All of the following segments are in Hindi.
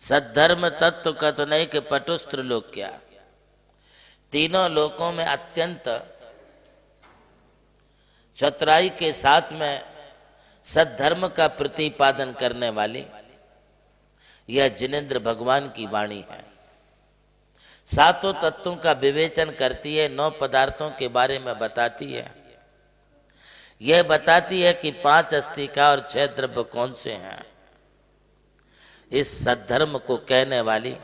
सद्धर्म तत्व कथनय के पटुस्त्र लोक क्या, तीनों लोकों में अत्यंत चतुराई के साथ में सद्धर्म का प्रतिपादन करने वाली यह जिनेंद्र भगवान की वाणी है। सातों तत्वों का विवेचन करती है, 9 पदार्थों के बारे में बताती है। यह बताती है कि 5 अस्तिका और 6 द्रव्य कौन से हैं। इस सद्धर्म को कहने वाली,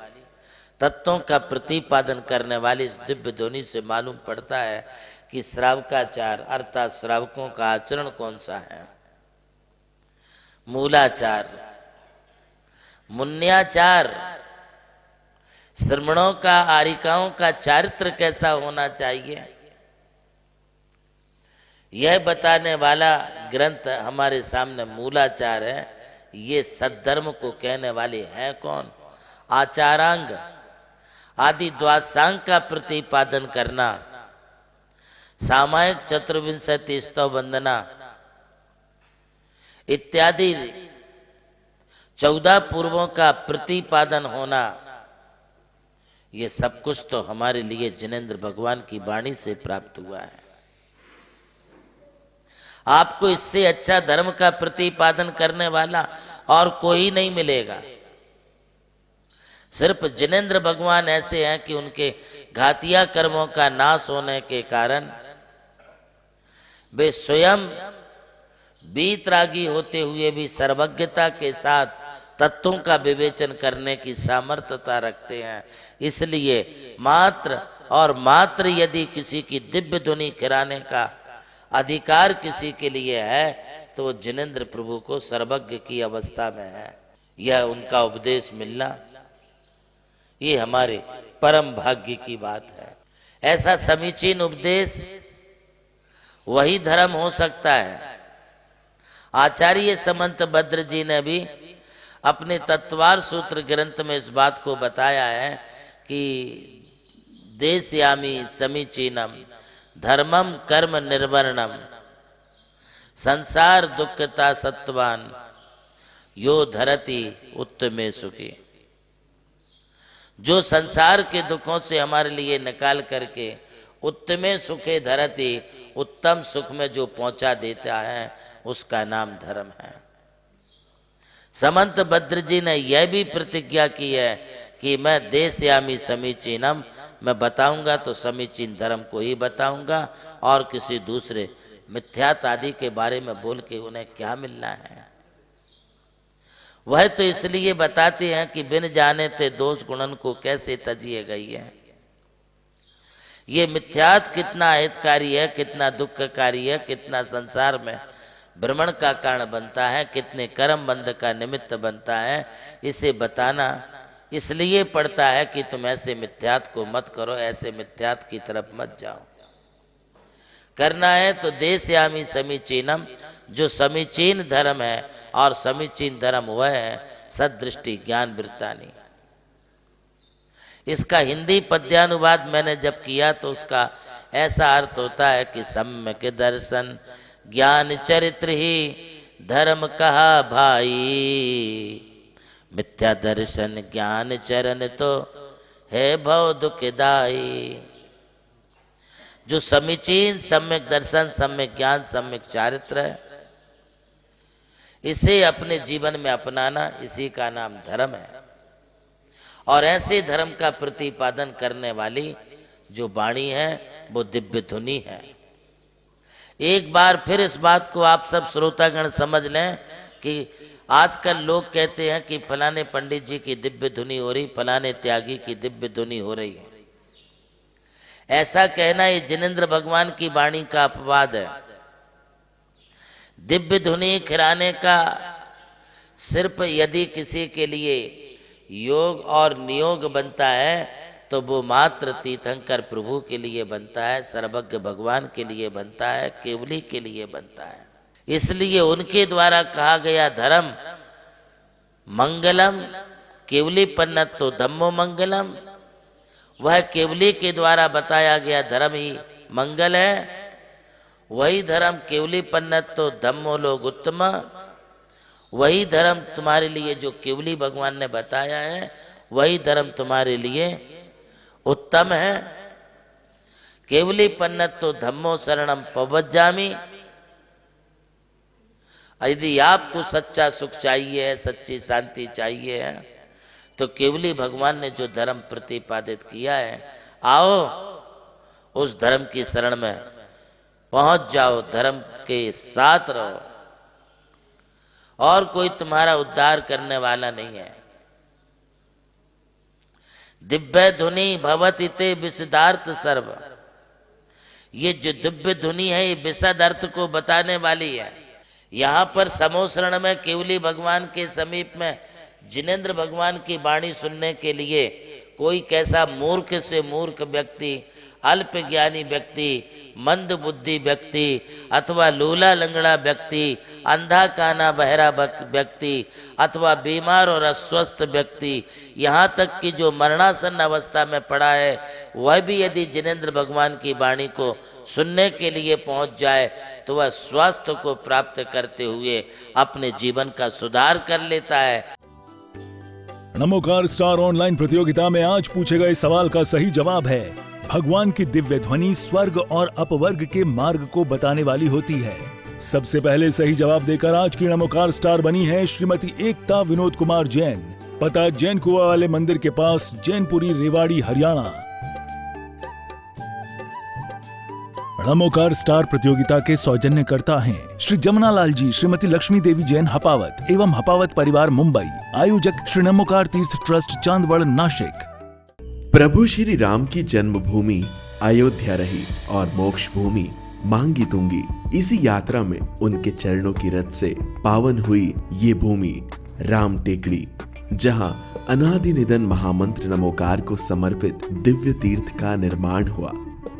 तत्वों का प्रतिपादन करने वाली इस दिव्य ध्वनि से मालूम पड़ता है कि श्रावकाचार अर्थात श्रावकों का आचरण कौन सा है। मूलाचार, मुन्याचार, श्रमणों का, आरिकाओं का चारित्र कैसा होना चाहिए, यह बताने वाला ग्रंथ हमारे सामने मूलाचार है। ये सद्धर्म को कहने वाले हैं कौन? आचारांग आदि द्वादशांग का प्रतिपादन करना, सामायिक चतुर्विंशति स्तव वंदना इत्यादि 14 पूर्वों का प्रतिपादन होना, ये सब कुछ तो हमारे लिए जिनेंद्र भगवान की वाणी से प्राप्त हुआ है। आपको इससे अच्छा धर्म का प्रतिपादन करने वाला और कोई नहीं मिलेगा। सिर्फ जिनेंद्र भगवान ऐसे हैं कि उनके घातिया कर्मों का नाश होने के कारण वे स्वयं वीतरागी होते हुए भी सर्वज्ञता के साथ तत्वों का विवेचन करने की सामर्थ्यता रखते हैं। इसलिए मात्र और मात्र यदि किसी की दिव्य ध्वनि खिराने का अधिकार किसी के लिए है तो वो जिनेंद्र प्रभु को सर्वज्ञ की अवस्था में है। यह उनका उपदेश मिलना ये हमारे परम भाग्य की बात है। ऐसा समीचीन उपदेश वही धर्म हो सकता है। आचार्य समंत भद्र जी ने भी अपने तत्वार सूत्र ग्रंथ में इस बात को बताया है कि देशयामी समीचीनम धर्मम कर्म निर्वर्णम संसार दुखता सत्वान यो धरती उत्तमे सुखी। जो संसार के दुखों से हमारे लिए निकाल करके उत्तमे सुखे धरती उत्तम सुख में जो पहुंचा देता है उसका नाम धर्म है। समंत भद्र जी ने यह भी प्रतिज्ञा की है कि मैं देशयामी समीचीनम, मैं बताऊंगा तो समीचीन धर्म को ही बताऊंगा और किसी दूसरे मिथ्यात आदि के बारे में बोल के उन्हें क्या मिलना है। वह तो इसलिए बताते हैं कि बिन जाने ते दोष गुणन को कैसे तजिए गई है। ये मिथ्यात कितना हितकारी है, कितना दुखकारी है, कितना संसार में भ्रमण का कारण बनता है, कितने कर्म बंध का निमित्त बनता है, इसे बताना इसलिए पड़ता है कि तुम ऐसे मिथ्यात को मत करो, ऐसे मिथ्यात की तरफ मत जाओ। करना है तो देशयामी समीचीनम, जो समीचीन धर्म है, और समीचीन धर्म वह है सदृष्टि ज्ञान वृत्तानी। इसका हिंदी पद्यानुवाद मैंने जब किया तो उसका ऐसा अर्थ होता है कि सम्यक दर्शन ज्ञान चरित्र ही धर्म कहा भाई, मिथ्या दर्शन ज्ञान चरण तो है भव दुखदाई। जो समीचीन सम्यक दर्शन, सम्यक ज्ञान, सम्यक चारित्र है, इसे अपने जीवन में अपनाना, इसी का नाम धर्म है। और ऐसे धर्म का प्रतिपादन करने वाली जो वाणी है वो दिव्य धुनी है। एक बार फिर इस बात को आप सब श्रोतागण समझ लें कि आजकल लोग कहते हैं कि फलाने पंडित जी की दिव्य धुनी हो रही, फलाने त्यागी की दिव्य धुनी हो रही है। ऐसा कहना ये जिनेंद्र भगवान की वाणी का अपवाद है। दिव्य धुनी खिराने का सिर्फ यदि किसी के लिए योग और नियोग बनता है तो वो मात्र तीर्थंकर प्रभु के लिए बनता है, सर्वज्ञ भगवान के लिए बनता है, केवली के लिए बनता है। इसलिए उनके द्वारा कहा गया धर्म मंगलम केवली पन्नतो धम्मो मंगलम, वह केवली के द्वारा बताया गया धर्म ही मंगल है। वही धर्म केवली पन्नतो धम्मो लोग उत्तम, वही धर्म तुम्हारे लिए जो केवली भगवान ने बताया है, वही धर्म तुम्हारे लिए उत्तम है। केवली पन्नतो धम्मो शरणम पवज्जामि। यदि आपको सच्चा सुख चाहिए है, सच्ची शांति चाहिए है, तो केवली भगवान ने जो धर्म प्रतिपादित किया है, आओ उस धर्म की शरण में पहुंच जाओ, धर्म के साथ रहो, और कोई तुम्हारा उद्धार करने वाला नहीं है। दिव्य धुनि भवति ते विशदार्थ सर्व। ये जो दिव्य धुनि है, ये विशद अर्थ को बताने वाली है। यहाँ पर समोशरण में केवली भगवान के समीप में जिनेंद्र भगवान की वाणी सुनने के लिए कोई कैसा मूर्ख से मूर्ख व्यक्ति, अल्प ज्ञानी व्यक्ति, मंद बुद्धि व्यक्ति, अथवा लूला लंगड़ा व्यक्ति, अंधा काना बहरा व्यक्ति, अथवा बीमार और अस्वस्थ व्यक्ति, यहाँ तक कि जो मरणासन्न अवस्था में पड़ा है, वह भी यदि जिनेंद्र भगवान की वाणी को सुनने के लिए पहुँच जाए तो वह स्वास्थ्य को प्राप्त करते हुए अपने जीवन का सुधार कर लेता है। नमोकार स्टार ऑनलाइन प्रतियोगिता में आज पूछे गए सवाल का सही जवाब है, भगवान की दिव्य ध्वनि स्वर्ग और अपवर्ग के मार्ग को बताने वाली होती है। सबसे पहले सही जवाब देकर आज की नमोकार स्टार बनी है श्रीमती एकता विनोद कुमार जैन। पता जैन कुआ वाले मंदिर के पास, जैनपुरी, रेवाड़ी, हरियाणा। नमोकार स्टार प्रतियोगिता के सौजन्यकर्ता हैं श्री जमुनालाल जी, श्रीमती लक्ष्मी देवी जैन हपावत एवं हपावत परिवार मुंबई। आयोजक श्री नमोकार तीर्थ ट्रस्ट चांदवड़ नासिक। प्रभु श्री राम की जन्मभूमि अयोध्या रही और मोक्ष भूमि मांगी तुंगी। इसी यात्रा में उनके चरणों की रथ से पावन हुई ये भूमि राम टेकड़ी, जहां अनादि निधन महामंत्र नमोकार को समर्पित दिव्य तीर्थ का निर्माण हुआ।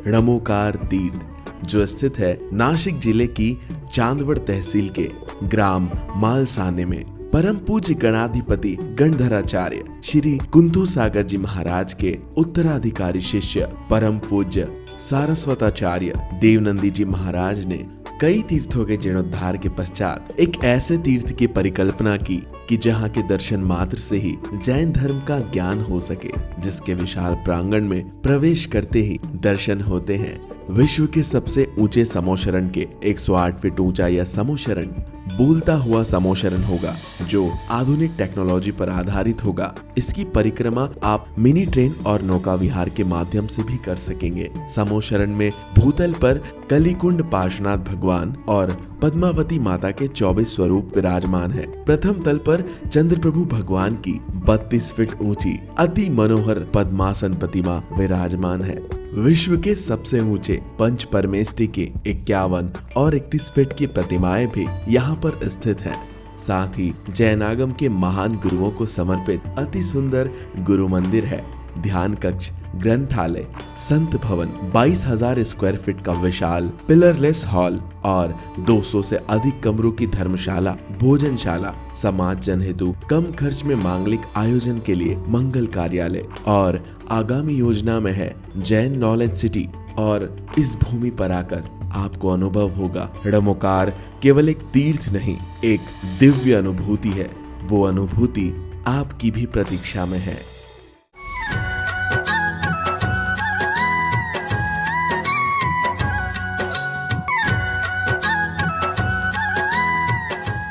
नमोकार तीर्थ जो स्थित है नासिक जिले की चांदवड़ तहसील के ग्राम मालसाने में, परम पूज्य गणाधिपति गणधराचार्य श्री कुंतु सागर जी महाराज के उत्तराधिकारी शिष्य परम पूज्य सारस्वताचार्य देवनंदी जी महाराज ने कई तीर्थों के जीर्णोद्धार के पश्चात एक ऐसे तीर्थ की परिकल्पना की कि जहाँ के दर्शन मात्र से ही जैन धर्म का ज्ञान हो सके, जिसके विशाल प्रांगण में प्रवेश करते ही दर्शन होते हैं विश्व के सबसे ऊंचे समोशरण के 108 फीट ऊंचा यह समोशरण बोलता हुआ समोशरण होगा, जो आधुनिक टेक्नोलॉजी पर आधारित होगा। इसकी परिक्रमा आप मिनी ट्रेन और नौका विहार के माध्यम से भी कर सकेंगे। समोशरण में भूतल पर कलिकुंड पार्श्वनाथ भगवान और पद्मावती माता के 24 स्वरूप विराजमान है। प्रथम तल पर चंद्र प्रभु भगवान की 32 फीट ऊंची अति मनोहर पद्मासन प्रतिमा विराजमान है। विश्व के सबसे ऊंचे पंच परमेष्टि के 51 और 31 फीट की प्रतिमाएं भी यहाँ पर स्थित हैं। साथ ही जैनागम के महान गुरुओं को समर्पित अति सुंदर गुरु मंदिर है। ध्यान कक्ष, ग्रंथालय, संत भवन, 22,000 स्क्वायर फीट का विशाल पिलरलेस हॉल और 200 से अधिक कमरों की धर्मशाला, भोजनशाला, समाज जन हेतु कम खर्च में मांगलिक आयोजन के लिए मंगल कार्यालय और आगामी योजना में है जैन नॉलेज सिटी। और इस भूमि पर आकर आपको अनुभव होगा नमोकार केवल एक तीर्थ नहीं, एक दिव्य अनुभूति है। वो अनुभूति आपकी भी प्रतीक्षा में है।